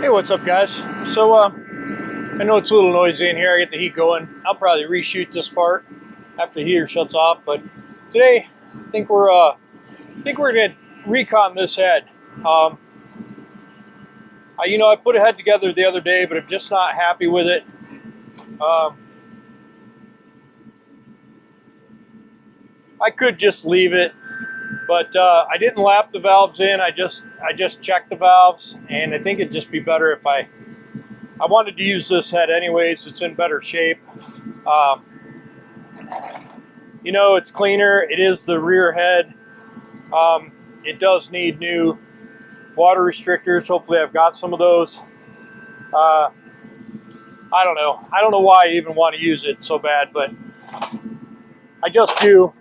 Hey, what's up, guys? So, I know it's a little noisy in here. I get the heat going. I'll probably reshoot this part after the heater shuts off. But today, I think we're gonna recon this head. I put a head together the other day, but I'm just not happy with it. I could just leave it, but I didn't lap the valves in. I just checked the valves, and I think it'd just be better if I wanted to use this head anyways. It's in better shape. It's cleaner. It is the rear head. It does need new water restrictors. Hopefully I've got some of those. I don't know. I don't know why I even want to use it so bad, but I just do.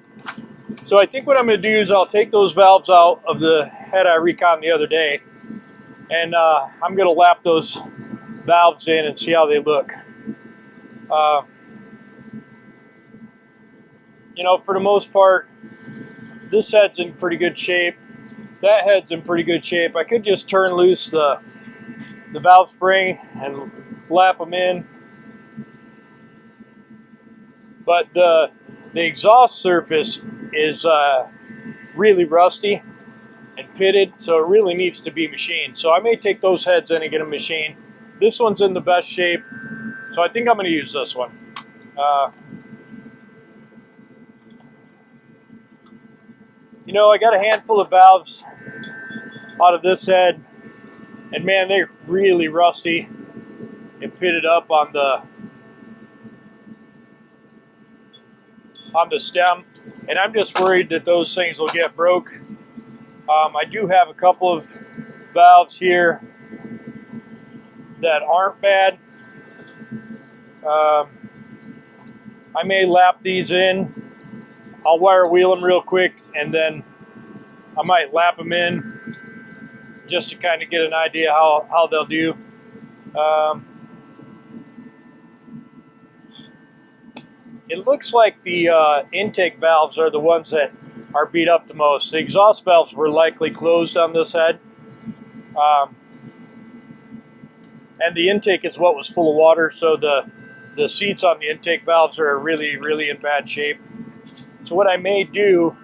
So I think what I'm going to do is I'll take those valves out of the head I reconned the other day, and I'm going to lap those valves in and see how they look. For the most part, this head's in pretty good shape. That head's in pretty good shape. I could just turn loose the valve spring and lap them in. But the exhaust surface is really rusty and pitted, so it really needs to be machined. So I may take those heads in and get them machined. This one's in the best shape, so I think I'm going to use this one. I got a handful of valves out of this head, and man, they're really rusty and pitted up on the stem, and I'm just worried that those things will get broke. I do have a couple of valves here that aren't bad. I may lap these in. I'll wire wheel them real quick, and then I might lap them in just to kind of get an idea how they'll do. It looks like the intake valves are the ones that are beat up the most. The exhaust valves were likely closed on this head. And the intake is what was full of water, so the seats on the intake valves are really, really in bad shape. So what I may do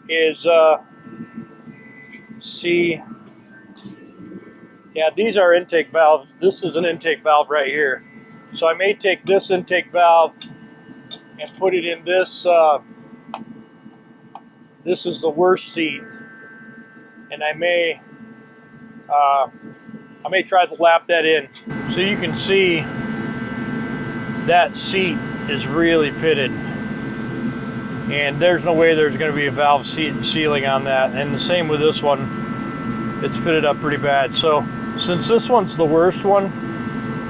is these are intake valves. This is an intake valve right here. So I may take this intake valve and put it in this. This is the worst seat, and I may try to lap that in. So you can see that seat is really pitted, and there's no way there's going to be a valve sealing on that. And the same with this one. It's pitted up pretty bad. So since this one's the worst one,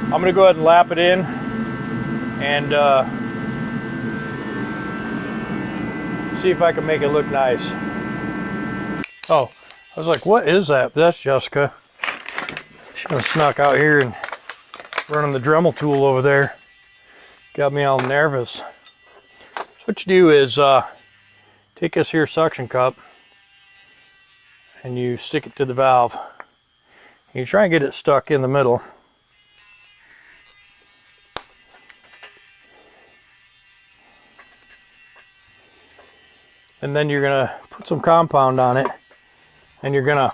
I'm going to go ahead and lap it in and see if I can make it look nice. Oh, I was like, what is that? That's Jessica. She done snuck out here and running the Dremel tool over there. Got me all nervous. So what you do is take this here suction cup and you stick it to the valve. You try and get it stuck in the middle. And then you're gonna put some compound on it, and you're gonna,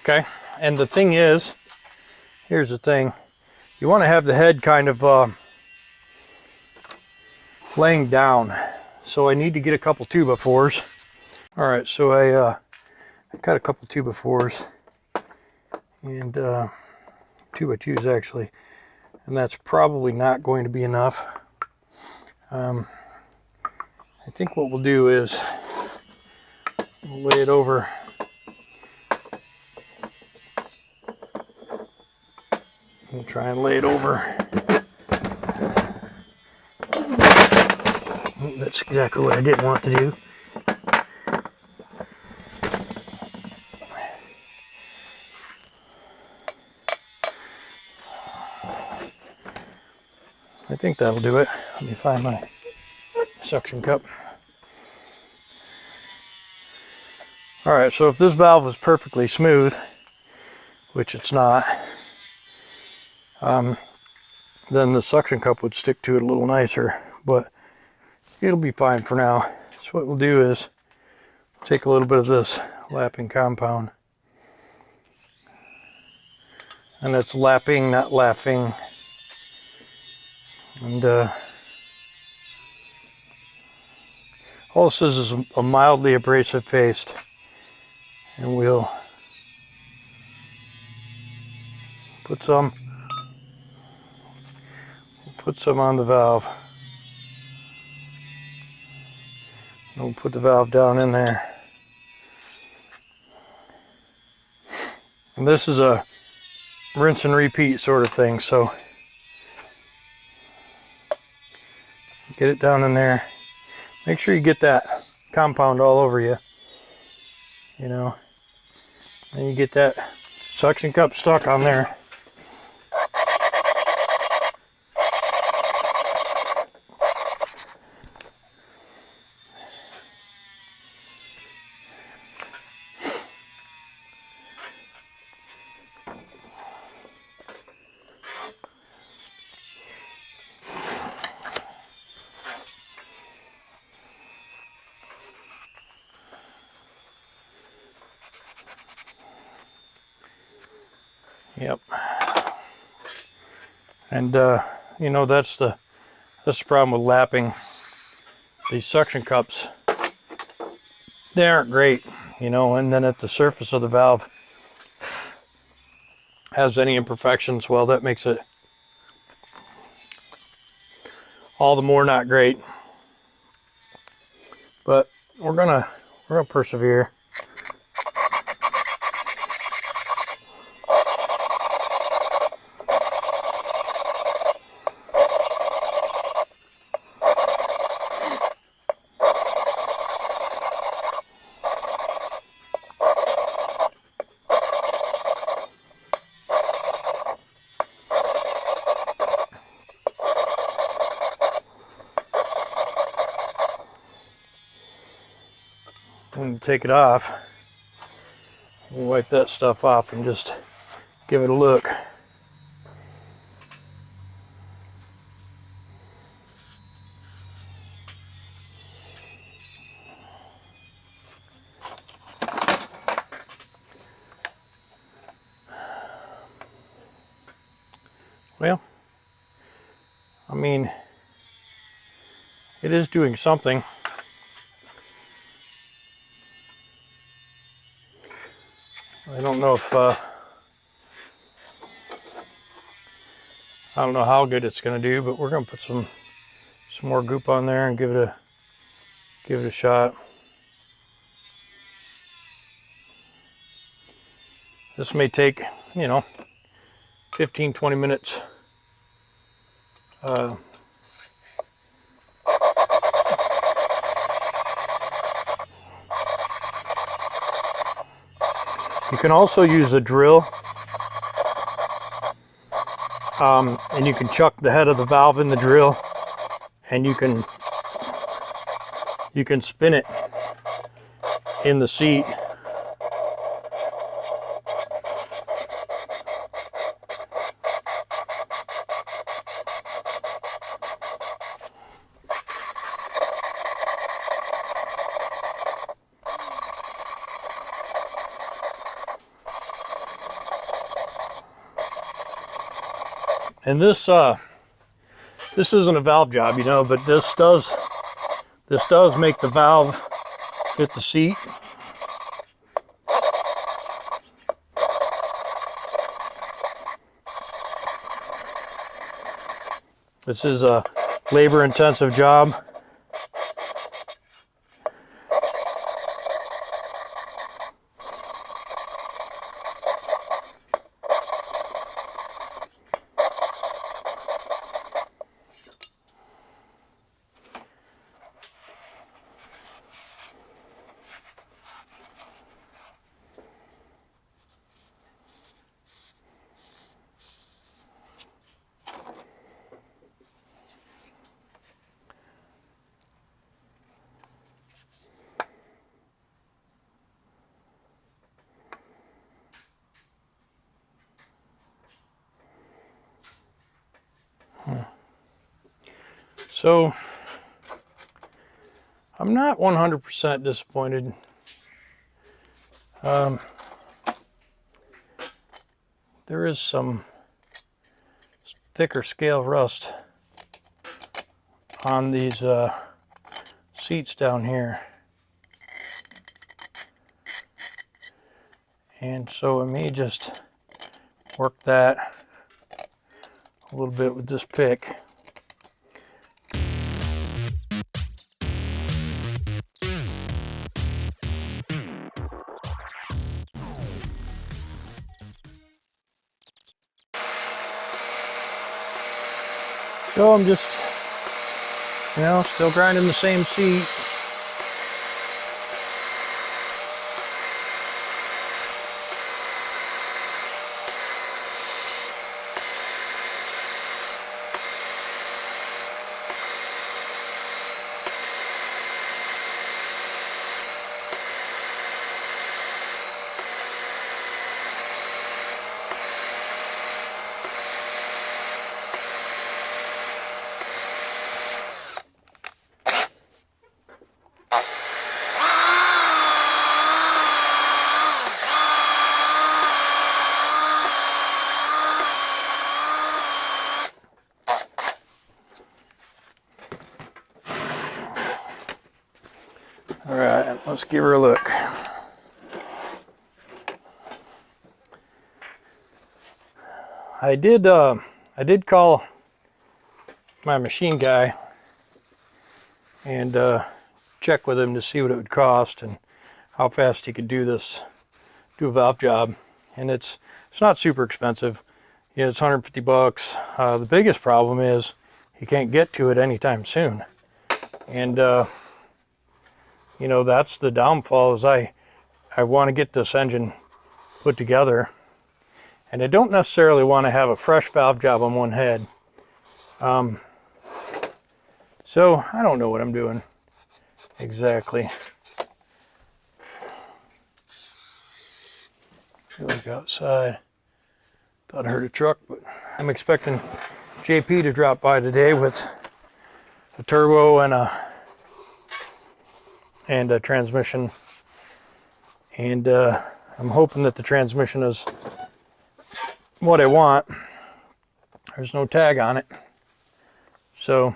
okay, and the thing is, here's the thing, you want to have the head kind of laying down. So I need to get a couple 2x4s. All right, so I got a couple 2x4s and 2x2s actually, and that's probably not going to be enough. I think what we'll do is we'll lay it over. We'll try and lay it over. That's exactly what I didn't want to do. I think that'll do it. Let me find my suction cup. Alright, so if this valve was perfectly smooth, which it's not, then the suction cup would stick to it a little nicer, but it'll be fine for now. So what we'll do is take a little bit of this lapping compound, and it's lapping, not laughing, and all this is a mildly abrasive paste, and we'll put some on the valve. And we'll put the valve down in there. And this is a rinse and repeat sort of thing, so get it down in there. Make sure you get that compound all over you, you know, and you get that suction cup stuck on there. Yep. And you know, that's the problem with lapping. These suction cups, they aren't great, you know, and then if the surface of the valve has any imperfections, well, that makes it all the more not great. But we're gonna persevere. When you take it off, we'll wipe that stuff off and just give it a look. Well, I mean, it is doing something. I don't know if I don't know how good it's going to do, but we're going to put some more goop on there and give it a shot. This may take, you know, 15-20 minutes. You can also use a drill, and you can chuck the head of the valve in the drill, and you can spin it in the seat. And this isn't a valve job, you know, but this does make the valve fit the seat. This is a labor-intensive job. So I'm not 100% disappointed. There is some thicker scale rust on these seats down here. And so I may just work that a little bit with this pick. So I'm just, still grinding the same seat. All right, let's give her a look. I did call my machine guy and check with him to see what it would cost and how fast he could do a valve job. And it's not super expensive. Yeah, it's 150 bucks. The biggest problem is he can't get to it anytime soon. And that's the downfall, is I want to get this engine put together, and I don't necessarily want to have a fresh valve job on one head. So I don't know what I'm doing exactly. Look outside. Thought I heard a truck, but I'm expecting JP to drop by today with a turbo and a transmission, and I'm hoping that the transmission is what I want. There's no tag on it, so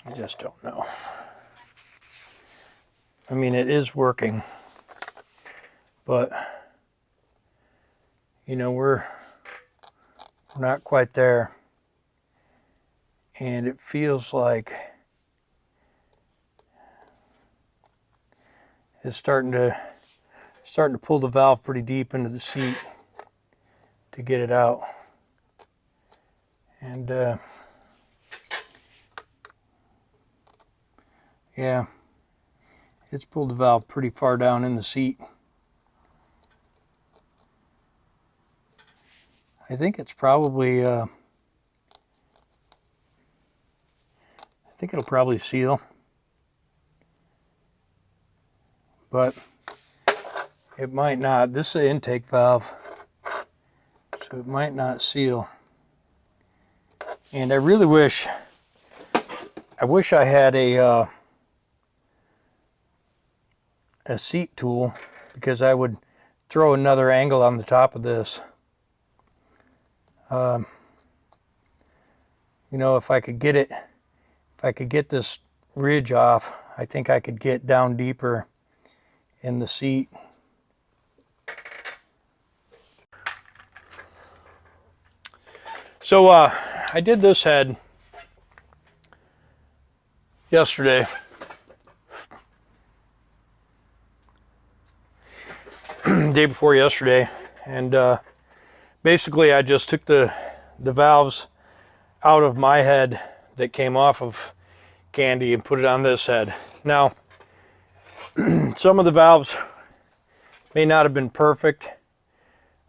I just don't know. I mean, it is working, but we're not quite there, and it feels like it's starting to pull the valve pretty deep into the seat to get it out. And yeah, it's pulled the valve pretty far down in the seat. I think it's probably, I think it'll probably seal, but it might not. This is an intake valve, so it might not seal. And I really wish I had a seat tool, because I would throw another angle on the top of this. If I could get this ridge off, I think I could get down deeper in the seat. So I did this head yesterday. Day before yesterday, and basically I just took the valves out of my head that came off of Candy and put it on this head. Now, some of the valves may not have been perfect,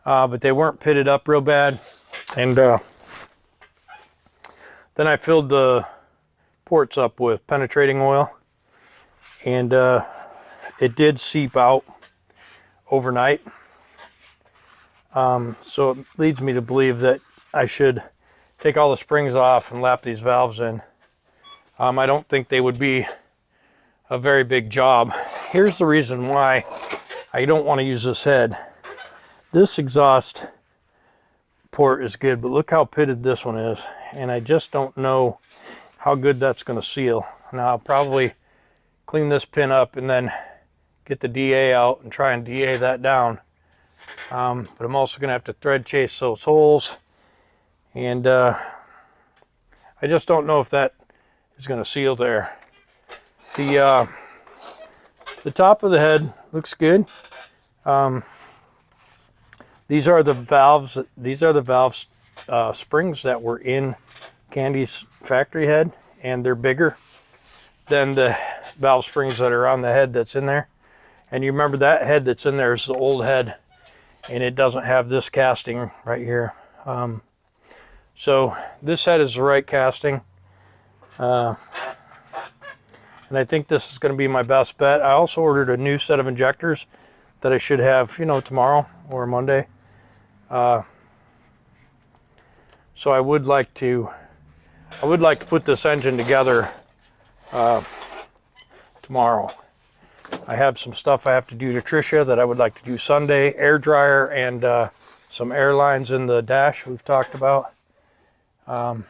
but they weren't pitted up real bad, and Then I filled the ports up with penetrating oil, and it did seep out overnight. So it leads me to believe that I should take all the springs off and lap these valves in. I don't think they would be a very big job. Here's the reason why I don't want to use this head. This exhaust port is good, but look how pitted this one is, and I just don't know how good that's going to seal. Now I'll probably clean this pin up and then get the DA out and try and DA that down. But I'm also going to have to thread chase those holes, and I just don't know if that is going to seal there. The top of the head looks good. These are the valves. These are the valve springs that were in Candice factory head, and they're bigger than the valve springs that are on the head that's in there. And you remember that head that's in there is the old head, and it doesn't have this casting right here. So this head is the right casting, and I think this is going to be my best bet. I also ordered a new set of injectors that I should have, you know, tomorrow or Monday. So I would like to put this engine together tomorrow. I have some stuff I have to do to Tricia that I would like to do Sunday. Air dryer and some airlines in the dash we've talked about. But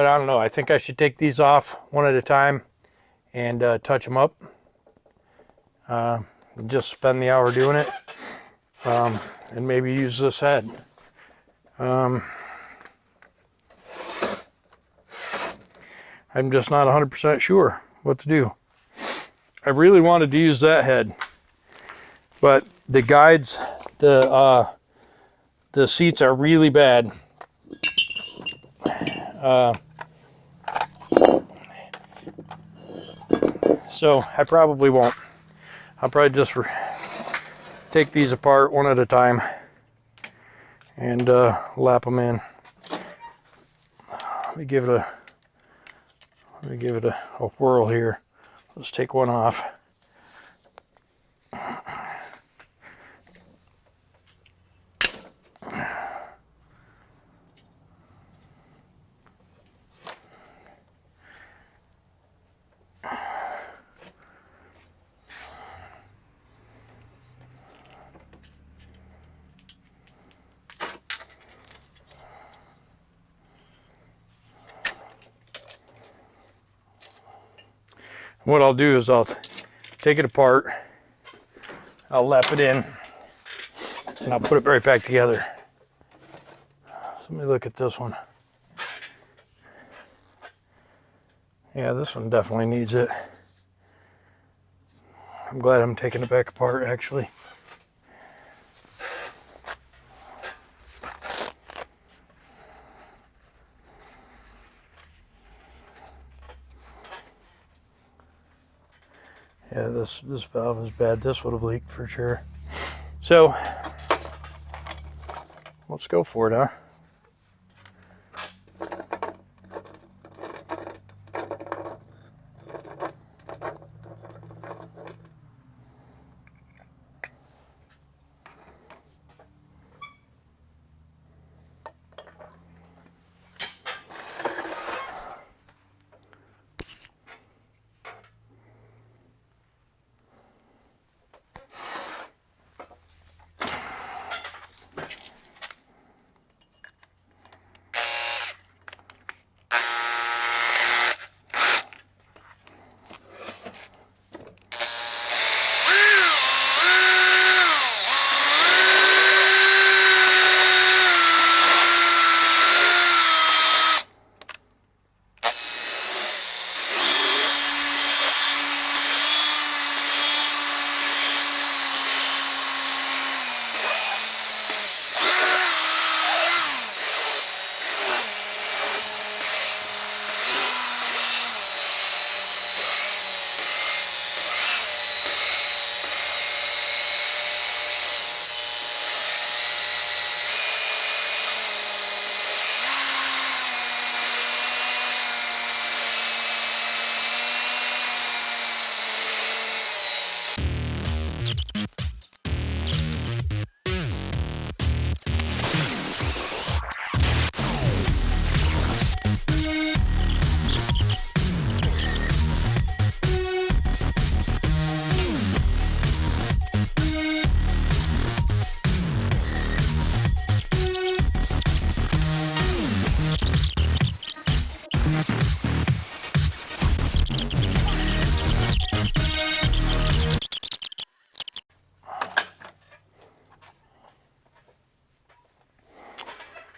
I don't know. I think I should take these off one at a time and touch them up. Just spend the hour doing it. And maybe use this head. I'm just not 100% sure what to do. I really wanted to use that head, but the guides, the seats are really bad. So I probably won't. I'll probably just take these apart one at a time and lap them in. Let me give it a whirl here. Let's take one off. What I'll do is I'll take it apart, I'll lap it in, and I'll put it right back together. So let me look at this one. Yeah, this one definitely needs it. I'm glad I'm taking it back apart, actually. Yeah, this valve is bad. This would have leaked for sure. So let's go for it, huh?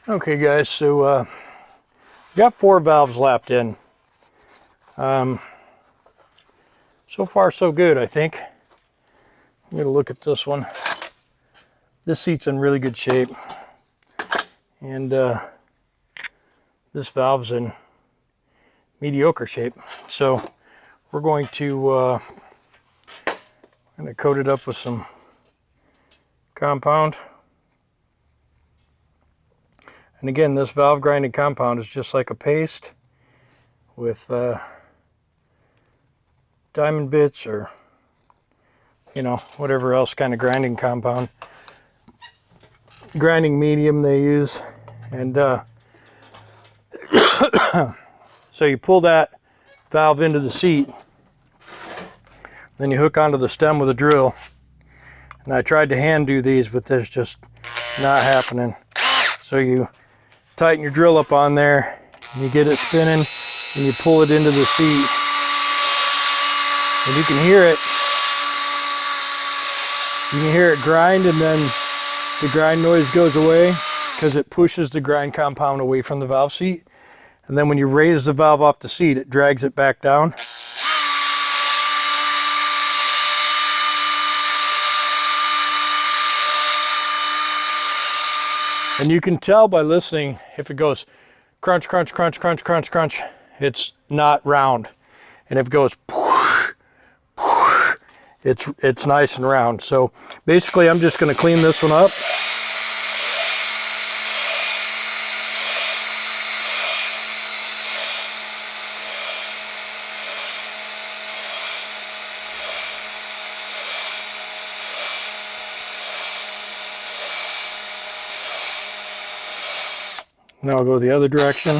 Okay guys, so got 4 valves lapped in. So far so good, I think. I'm gonna look at this one. This seat's in really good shape, and this valve's in mediocre shape. So we're going to coat it up with some compound. And again, this valve grinding compound is just like a paste with diamond bits or, you know, whatever else kind of grinding compound. Grinding medium they use. And so you pull that valve into the seat, then you hook onto the stem with a drill. And I tried to hand do these, but there's just not happening. So you tighten your drill up on there, and you get it spinning, and you pull it into the seat. And you can hear it. You can hear it grind, and then the grind noise goes away because it pushes the grind compound away from the valve seat. And then when you raise the valve off the seat, it drags it back down. And you can tell by listening if it goes crunch, crunch, crunch, crunch, crunch, crunch, it's not round. And if it goes it's nice and round. So basically I'm just going to clean this one up. Now I'll go the other direction.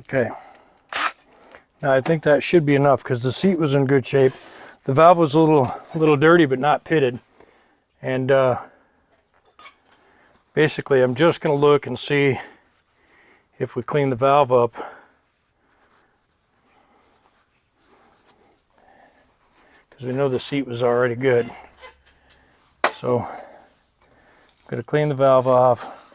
Okay, now I think that should be enough because the seat was in good shape. The valve was a little dirty, but not pitted. And basically I'm just going to look and see if we clean the valve up. Because we know the seat was already good. So I'm going to clean the valve off.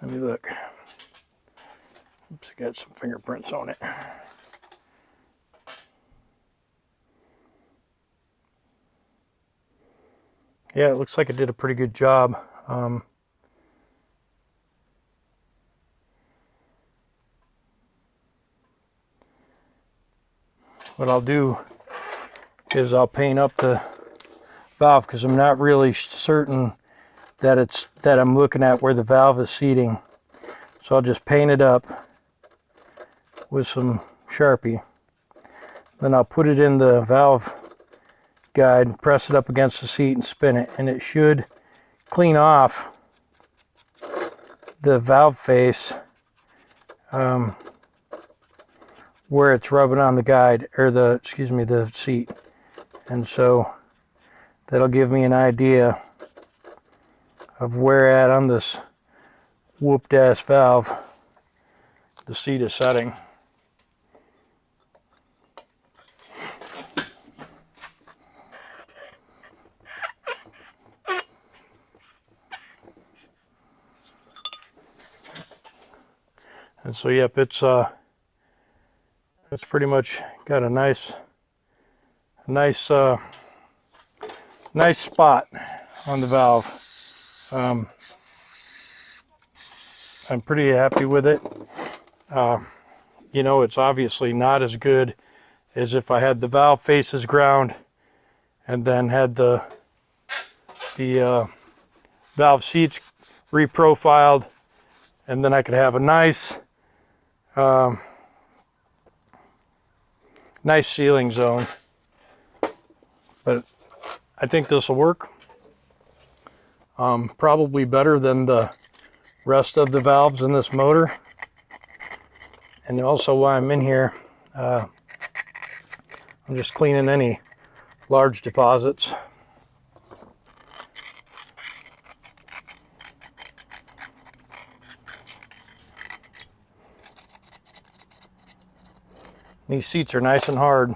Let me look. Oops, I got some fingerprints on it. Yeah, it looks like it did a pretty good job. What I'll do is I'll paint up the valve because I'm not really certain that I'm looking at where the valve is seating. So I'll just paint it up with some Sharpie. Then I'll put it in the valve guide, press it up against the seat and spin it, and it should clean off the valve face where it's rubbing on the guide, or the seat. And so that'll give me an idea of where at on this whooped ass valve the seat is setting. And so yep, it's pretty much got a nice spot on the valve. I'm pretty happy with it. You know, it's obviously not as good is if I had the valve faces ground and then had the valve seats reprofiled, and then I could have a nice nice sealing zone. But I think this will work. Probably better than the rest of the valves in this motor. And also while I'm in here, I'm just cleaning any large deposits. These seats are nice and hard,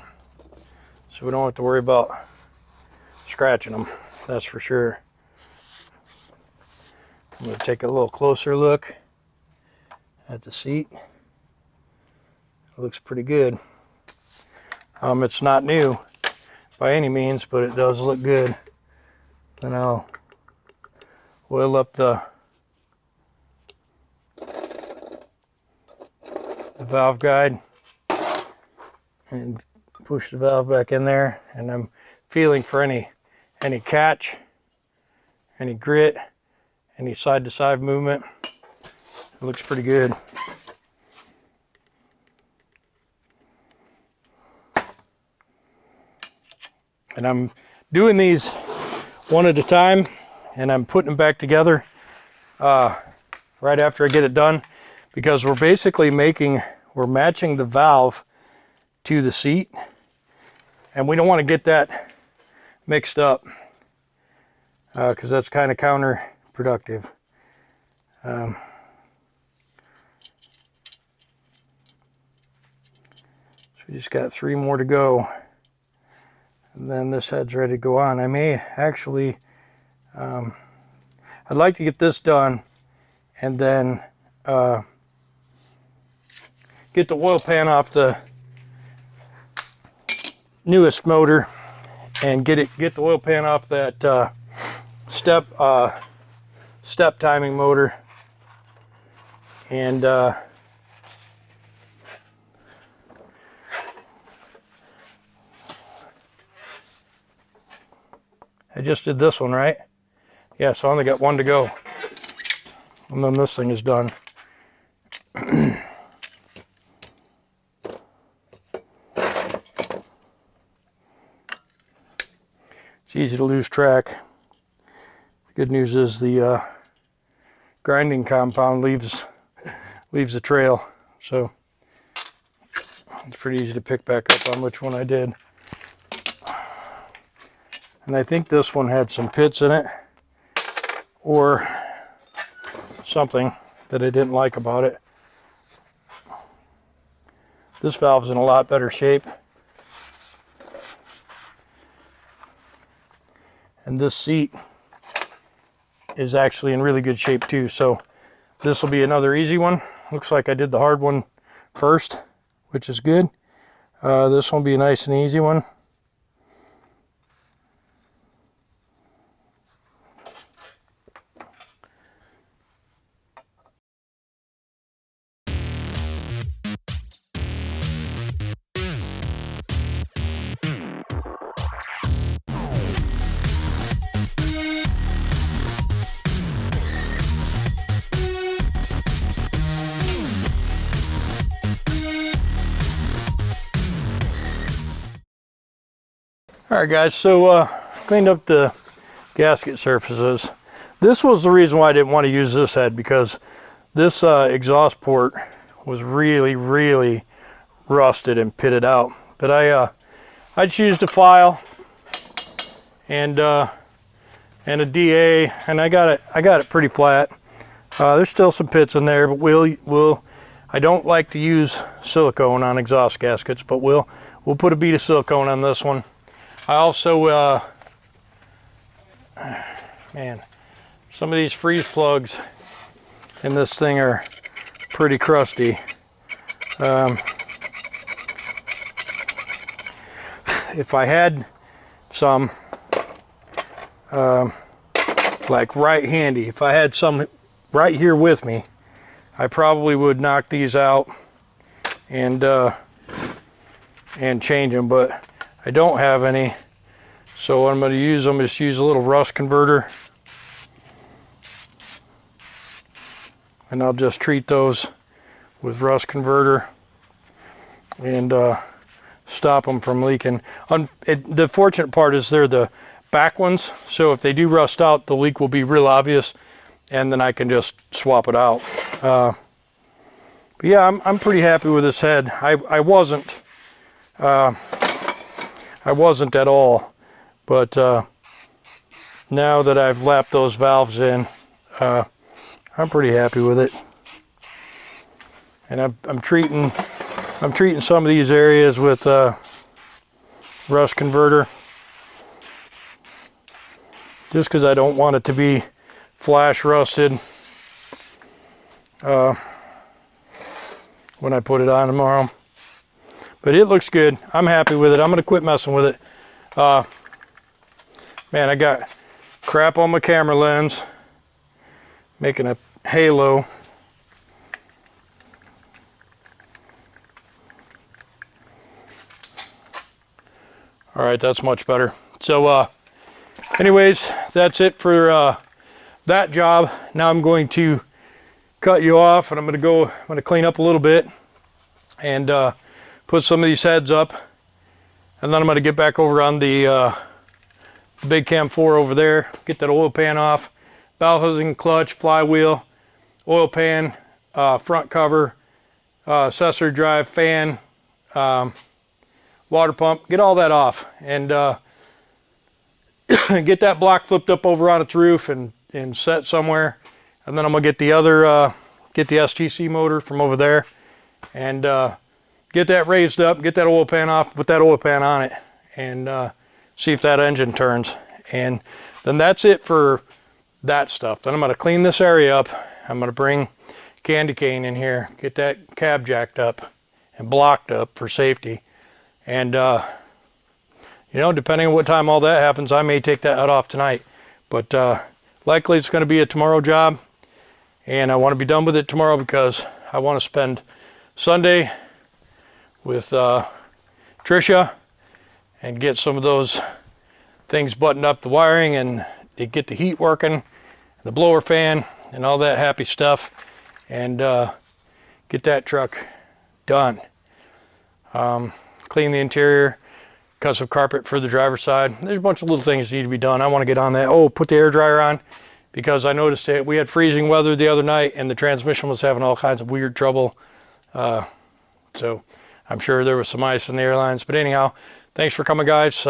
so we don't have to worry about scratching them, that's for sure. I'm going to take a little closer look at the seat. It looks pretty good. It's not new by any means, but it does look good. Then I'll oil up the valve guide and push the valve back in there, and I'm feeling for any catch, any grit, any side to side movement. It looks pretty good. And I'm doing these one at a time, and I'm putting them back together right after I get it done, because we're basically matching the valve to the seat, and we don't want to get that mixed up because that's kind of counterproductive. So we just got 3 more to go, and then this head's ready to go on. I may actually, I'd like to get this done and then get the oil pan off the newest motor and get the oil pan off that step timing motor, and I just did this one, right? Yeah, so I only got 1 to go, and then this thing is done. It's easy to lose track. The good news is the grinding compound leaves a trail, so it's pretty easy to pick back up on which one I did. And I think this one had some pits in it or something that I didn't like about it. This valve's in a lot better shape. And this seat is actually in really good shape too. So this will be another easy one. Looks like I did the hard one first, which is good. This one will be a nice and easy one. Alright guys, so cleaned up the gasket surfaces. This was the reason why I didn't want to use this head, because this exhaust port was really rusted and pitted out. But I just used a file and a DA, and I got it pretty flat. There's still some pits in there, but I don't like to use silicone on exhaust gaskets, but we'll put a bead of silicone on this one. I also, man, some of these freeze plugs in this thing are pretty crusty. If I had some, like right handy, if I had some right here with me, I probably would knock these out and and change them, but I don't have any. So what I'm going to use, I'm going to use a little rust converter, and I'll just treat those with rust converter and stop them from leaking. The fortunate part is they're the back ones, so if they do rust out, the leak will be real obvious, and then I can just swap it out. But yeah, I'm pretty happy with this head. I wasn't at all, but now that I've lapped those valves in, I'm pretty happy with it. And I'm treating some of these areas with rust converter, just because I don't want it to be flash rusted when I put it on tomorrow. But it looks good. I'm happy with it. I'm going to quit messing with it. Man, I got crap on my camera lens, making a halo. All right, that's much better. So anyways, that's it for that job. Now I'm going to cut you off, and I'm going to clean up a little bit and put some of these heads up, and then I'm going to get back over on the big cam 4 over there, get that oil pan off, valve housing, clutch, flywheel, oil pan, front cover, accessory drive, fan, water pump, get all that off, and get that block flipped up over on its roof and set somewhere. And then I'm gonna get the other get the STC motor from over there and get that raised up, get that oil pan off, put that oil pan on it, and see if that engine turns. And then that's it for that stuff. Then I'm gonna clean this area up. I'm gonna bring candy cane in here, get that cab jacked up and blocked up for safety. And you know, depending on what time all that happens, I may take that off tonight, but likely it's going to be a tomorrow job, and I want to be done with it tomorrow because I want to spend Sunday with Tricia and get some of those things buttoned up, the wiring, and get the heat working, the blower fan and all that happy stuff, and get that truck done. Clean the interior, cut some carpet for the driver's side. There's a bunch of little things that need to be done. I want to get on that. Oh, put the air dryer on, because I noticed that we had freezing weather the other night and the transmission was having all kinds of weird trouble. So I'm sure there was some ice in the airlines. But anyhow, thanks for coming, guys.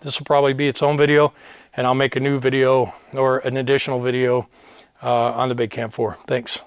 This will probably be its own video, and I'll make a new video or an additional video on the Big Cam 4. Thanks.